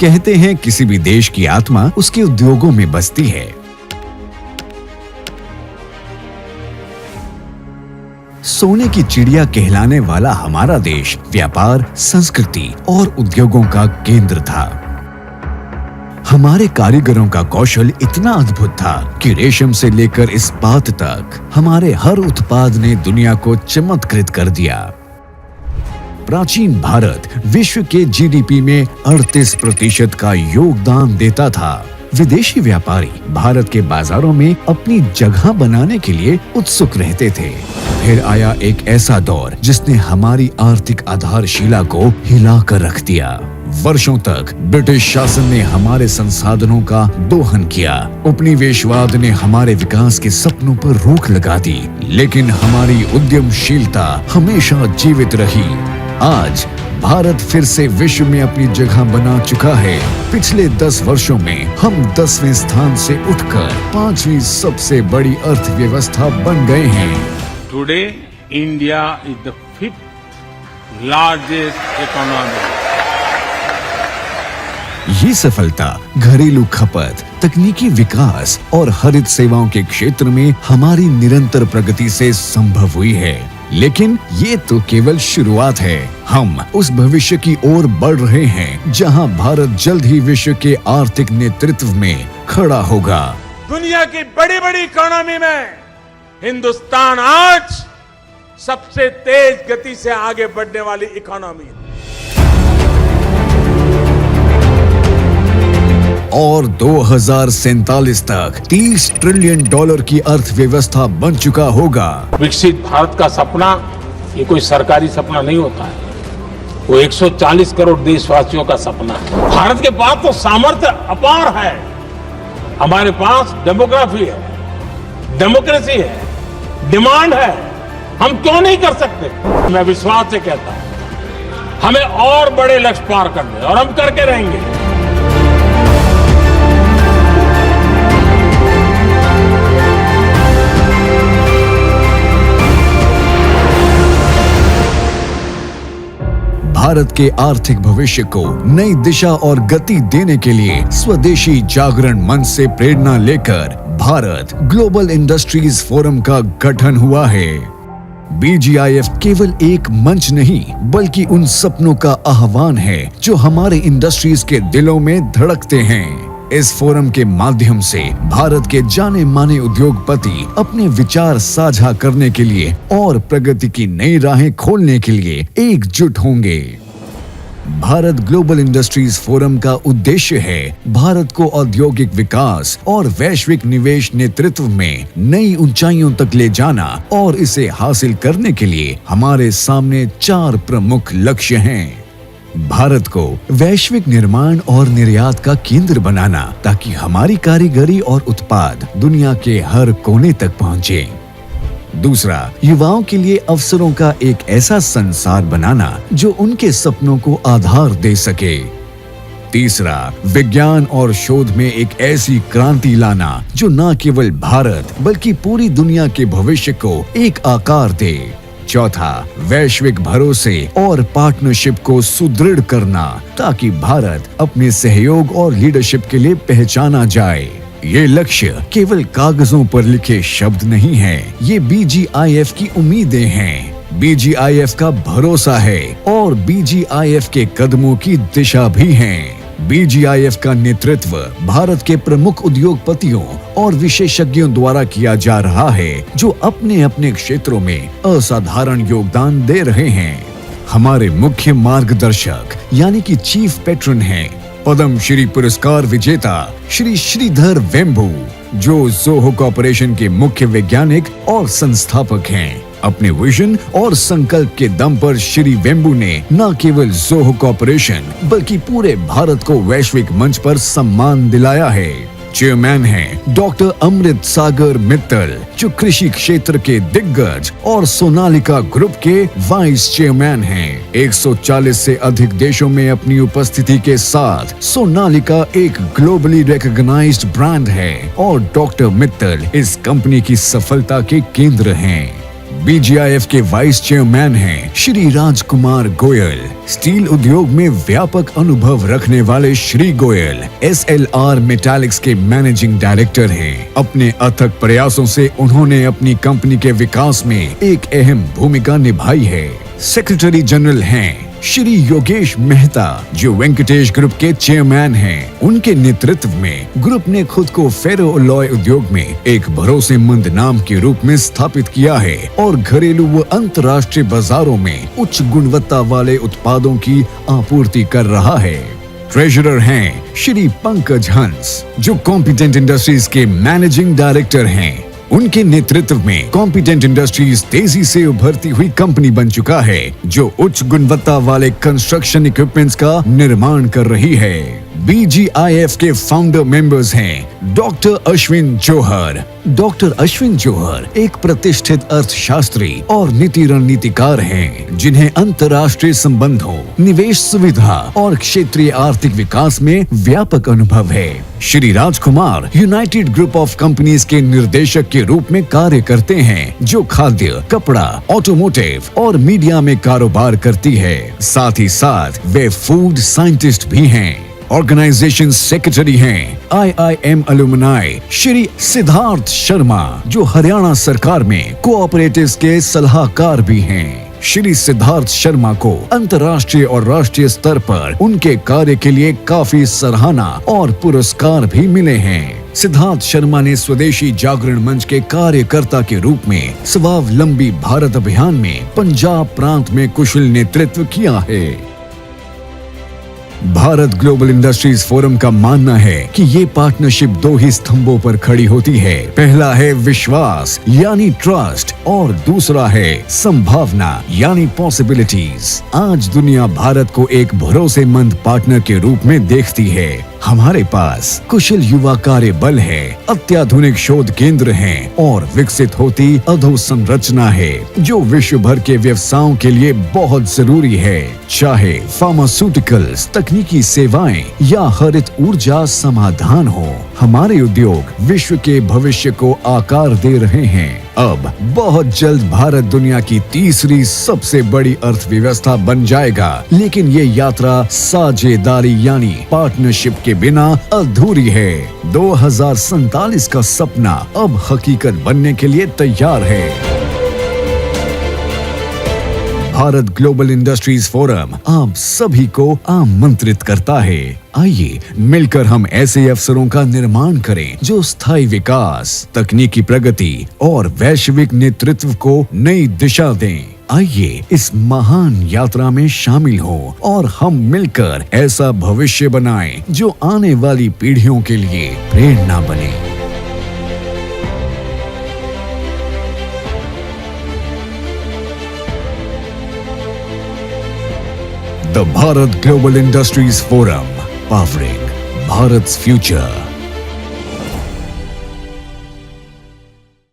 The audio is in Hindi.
कहते हैं किसी भी देश की आत्मा उसके उद्योगों में बसती है। सोने की चिड़िया कहलाने वाला हमारा देश व्यापार, संस्कृति और उद्योगों का केंद्र था। हमारे कारीगरों का कौशल इतना अद्भुत था कि रेशम से लेकर इस्पात तक हमारे हर उत्पाद ने दुनिया को चमत्कृत कर दिया। प्राचीन भारत विश्व के जीडीपी में 38% का योगदान देता था। विदेशी व्यापारी भारत के बाजारों में अपनी जगह बनाने के लिए उत्सुक रहते थे। फिर आया एक ऐसा दौर जिसने हमारी आर्थिक आधारशिला को हिलाकर रख दिया। वर्षों तक ब्रिटिश शासन ने हमारे संसाधनों का दोहन किया। उपनिवेशवाद ने हमारे विकास के सपनों पर रोक लगा दी, लेकिन हमारी उद्यमशीलता हमेशा जीवित रही। आज भारत फिर से विश्व में अपनी जगह बना चुका है। पिछले 10 वर्षों में हम 10वें स्थान से उठकर 5वीं सबसे बड़ी अर्थव्यवस्था बन गए हैं। Today India is the 5th largest economy. ये सफलता घरेलू खपत, तकनीकी विकास और हरित सेवाओं के क्षेत्र में हमारी निरंतर प्रगति से संभव हुई है। लेकिन ये तो केवल शुरुआत है। हम उस भविष्य की ओर बढ़ रहे हैं जहां भारत जल्द ही विश्व के आर्थिक नेतृत्व में खड़ा होगा। दुनिया की बड़ी बड़ी इकोनॉमी में हिंदुस्तान आज सबसे तेज गति से आगे बढ़ने वाली इकोनॉमी है। और 2047 तक $30 ट्रिलियन की अर्थव्यवस्था बन चुका होगा। विकसित भारत का सपना ये कोई सरकारी सपना नहीं होता है, वो 140 करोड़ देशवासियों का सपना है। भारत के पास तो सामर्थ्य अपार है। हमारे पास डेमोग्राफी है, डेमोक्रेसी है, डिमांड है। हम क्यों नहीं कर सकते? मैं विश्वास से कहता हूं हमें और बड़े लक्ष्य पार करने, और हम करके रहेंगे। भारत के आर्थिक भविष्य को नई दिशा और गति देने के लिए स्वदेशी जागरण मंच से प्रेरणा लेकर भारत ग्लोबल इंडस्ट्रीज फोरम का गठन हुआ है। BGIF केवल एक मंच नहीं बल्कि उन सपनों का आह्वान है जो हमारे इंडस्ट्रीज के दिलों में धड़कते हैं। इस फोरम के माध्यम से भारत के जाने माने उद्योगपति अपने विचार साझा करने के लिए और प्रगति की नई राहें खोलने के लिए एकजुट होंगे। भारत ग्लोबल इंडस्ट्रीज फोरम का उद्देश्य है भारत को औद्योगिक विकास और वैश्विक निवेश नेतृत्व में नई ऊंचाइयों तक ले जाना, और इसे हासिल करने के लिए हमारे सामने 4 प्रमुख लक्ष्य हैं। भारत को वैश्विक निर्माण और निर्यात का केंद्र बनाना ताकि हमारी कारीगरी और उत्पाद दुनिया के हर कोने तक पहुंचे। दूसरा, युवाओं के लिए अवसरों का एक ऐसा संसार बनाना जो उनके सपनों को आधार दे सके। तीसरा, विज्ञान और शोध में एक ऐसी क्रांति लाना जो न केवल भारत बल्कि पूरी दुनिया के भविष्य को एक आकार दे। चौथा, वैश्विक भरोसे और पार्टनरशिप को सुदृढ़ करना ताकि भारत अपने सहयोग और लीडरशिप के लिए पहचाना जाए। ये लक्ष्य केवल कागजों पर लिखे शब्द नहीं हैं, ये BGIF की उम्मीदें हैं, BGIF का भरोसा है और BGIF के कदमों की दिशा भी है। BGIF का नेतृत्व भारत के प्रमुख उद्योगपतियों और विशेषज्ञों द्वारा किया जा रहा है जो अपने अपने क्षेत्रों में असाधारण योगदान दे रहे हैं। हमारे मुख्य मार्गदर्शक यानी कि चीफ पैट्रन हैं पद्म श्री पुरस्कार विजेता श्री श्रीधर वेम्बू, जो जोहो कॉर्पोरेशन के मुख्य वैज्ञानिक और संस्थापक हैं। अपने विजन और संकल्प के दम पर श्री वेम्बू ने न केवल जोहो कॉर्पोरेशन बल्कि पूरे भारत को वैश्विक मंच पर सम्मान दिलाया है। चेयरमैन हैं डॉक्टर अमृत सागर मित्तल, जो कृषि क्षेत्र के दिग्गज और सोनालिका ग्रुप के वाइस चेयरमैन हैं। 140 से अधिक देशों में अपनी उपस्थिति के साथ सोनालिका एक ग्लोबली रिकॉग्नाइज्ड ब्रांड है और डॉक्टर मित्तल इस कंपनी की सफलता के केंद्र हैं। BGIF के वाइस चेयरमैन हैं श्री राजकुमार गोयल। स्टील उद्योग में व्यापक अनुभव रखने वाले श्री गोयल SLR मेटालिक्स के मैनेजिंग डायरेक्टर हैं। अपने अथक प्रयासों से उन्होंने अपनी कंपनी के विकास में एक अहम भूमिका निभाई है। सेक्रेटरी जनरल हैं श्री योगेश मेहता, जो वेंकटेश ग्रुप के चेयरमैन हैं। उनके नेतृत्व में ग्रुप ने खुद को फेरो अलॉय उद्योग में एक भरोसेमंद नाम के रूप में स्थापित किया है और घरेलू व अंतर्राष्ट्रीय बाजारों में उच्च गुणवत्ता वाले उत्पादों की आपूर्ति कर रहा है। ट्रेजरर हैं श्री पंकज हंस, जो कॉम्पिटेंट इंडस्ट्रीज के मैनेजिंग डायरेक्टर हैं। उनके नेतृत्व में कॉम्पिटेंट इंडस्ट्रीज तेजी से उभरती हुई कंपनी बन चुका है, जो उच्च गुणवत्ता वाले कंस्ट्रक्शन इक्विपमेंट्स का निर्माण कर रही है। BGIF के फाउंडर मेंबर्स हैं डॉक्टर अश्विन जौहर। डॉक्टर अश्विन जौहर एक प्रतिष्ठित अर्थशास्त्री और नीति रणनीतिकार हैं, जिन्हें अंतर्राष्ट्रीय संबंधों, निवेश सुविधा और क्षेत्रीय आर्थिक विकास में व्यापक अनुभव है। Shri Rajkumar United group of companies के निर्देशक के रूप में कार्य करते हैं, जो खाद्य, कपड़ा, ऑटोमोटिव और मीडिया में कारोबार करती है। साथ ही साथ वे फूड साइंटिस्ट भी हैं। ऑर्गेनाइजेशन सेक्रेटरी हैं IIM अलुमनाई श्री सिद्धार्थ शर्मा, जो हरियाणा सरकार में कोऑपरेटिव्स के सलाहकार भी हैं। श्री सिद्धार्थ शर्मा को अंतर्राष्ट्रीय और राष्ट्रीय स्तर पर उनके कार्य के लिए काफी सराहना और पुरस्कार भी मिले हैं। सिद्धार्थ शर्मा ने स्वदेशी जागरण मंच के कार्यकर्ता के रूप में स्वावलंबी भारत अभियान में पंजाब प्रांत में कुशल नेतृत्व किया है। भारत ग्लोबल इंडस्ट्रीज फोरम का मानना है कि ये पार्टनरशिप दो ही स्तंभों पर खड़ी होती है। पहला है विश्वास यानी ट्रस्ट और दूसरा है संभावना यानी पॉसिबिलिटीज। आज दुनिया भारत को एक भरोसेमंद पार्टनर के रूप में देखती है। हमारे पास कुशल युवा कार्य बल है, अत्याधुनिक शोध केंद्र हैं और विकसित होती अधोसंरचना है, जो विश्व भर के व्यवसायों के लिए बहुत जरूरी है। चाहे फार्मास्यूटिकल्स, तकनीकी सेवाएं या हरित ऊर्जा समाधान हो, हमारे उद्योग विश्व के भविष्य को आकार दे रहे हैं। अब बहुत जल्द भारत दुनिया की तीसरी सबसे बड़ी अर्थव्यवस्था बन जाएगा, लेकिन ये यात्रा साझेदारी यानी पार्टनरशिप के बिना अधूरी है। 2047 का सपना अब हकीकत बनने के लिए तैयार है। भारत ग्लोबल इंडस्ट्रीज फोरम आप सभी को आमंत्रित करता है। आइए मिलकर हम ऐसे अवसरों का निर्माण करें जो स्थायी विकास, तकनीकी प्रगति और वैश्विक नेतृत्व को नई दिशा दें। आइए इस महान यात्रा में शामिल हो और हम मिलकर ऐसा भविष्य बनाएं जो आने वाली पीढ़ियों के लिए प्रेरणा बने। The Bharat Global Industries Forum, powering Bharat's future.